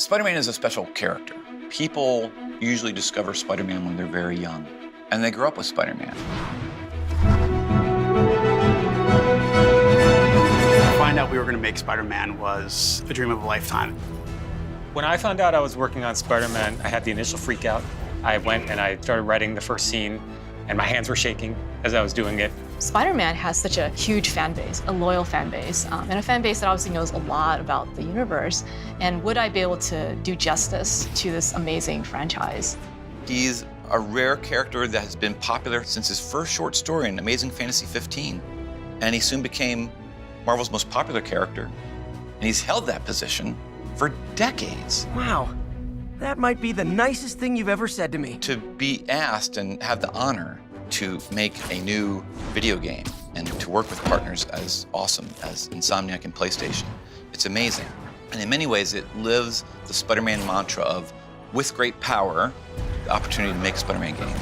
Spider-Man is a special character. People usually discover Spider-Man when they're very young, and they grow up with Spider-Man. To find out we were going to make Spider-Man was a dream of a lifetime. When I found out I was working on Spider-Man, I had the initial freak out. I went and I started writing the first scene, and my hands were shaking as I was doing it. Spider-Man has such a huge fan base, a loyal fan base, and a fan base that obviously knows a lot about the universe. And would I be able to do justice to this amazing franchise? He's a rare character that has been popular since his first short story in Amazing Fantasy 15. And he soon became Marvel's most popular character. And he's held that position for decades. Wow, that might be the nicest thing you've ever said to me. To be asked and have the honor to make a new video game and to work with partners as awesome as Insomniac and PlayStation, it's amazing. And in many ways, it lives the Spider-Man mantra of, with great power, the opportunity to make a Spider-Man game.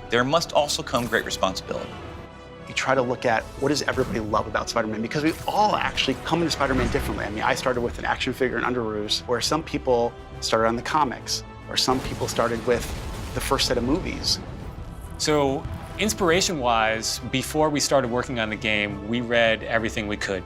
There must also come great responsibility. You try to look at what does everybody love about Spider-Man, because we all actually come into Spider-Man differently. I mean, I started with an action figure in Underoos, where some people started on the comics, or some people started with the first set of movies. So, inspiration-wise, before we started working on the game, we read everything we could.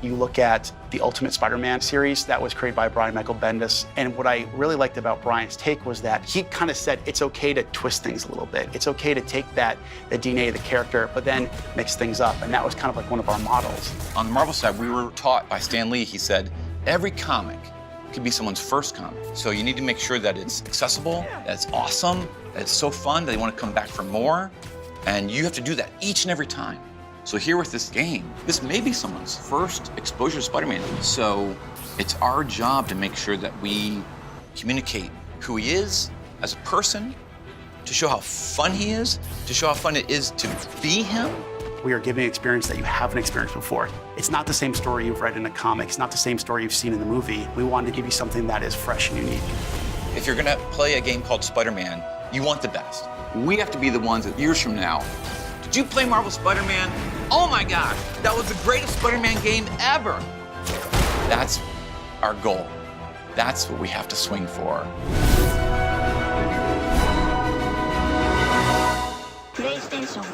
You look at the Ultimate Spider-Man series that was created by Brian Michael Bendis, and what I really liked about Brian's take was that he kind of said it's okay to twist things a little bit. It's okay to take the DNA of the character, but then mix things up, and that was kind of like one of our models. On the Marvel side, we were taught by Stan Lee, he said, every comic could be someone's first comic. So you need to make sure that it's accessible, that it's awesome, that it's so fun that they want to come back for more, and you have to do that each and every time. So here with this game, this may be someone's first exposure to Spider-Man. So it's our job to make sure that we communicate who he is as a person, to show how fun he is, to show how fun it is to be him. We are giving an experience that you haven't experienced before. It's not the same story you've read in a comic. It's not the same story you've seen in the movie. We wanted to give you something that is fresh and unique. If you're gonna play a game called Spider-Man, you want the best. We have to be the ones that years from now, did you play Marvel Spider-Man? Oh my God, that was the greatest Spider-Man game ever. That's our goal. That's what we have to swing for. PlayStation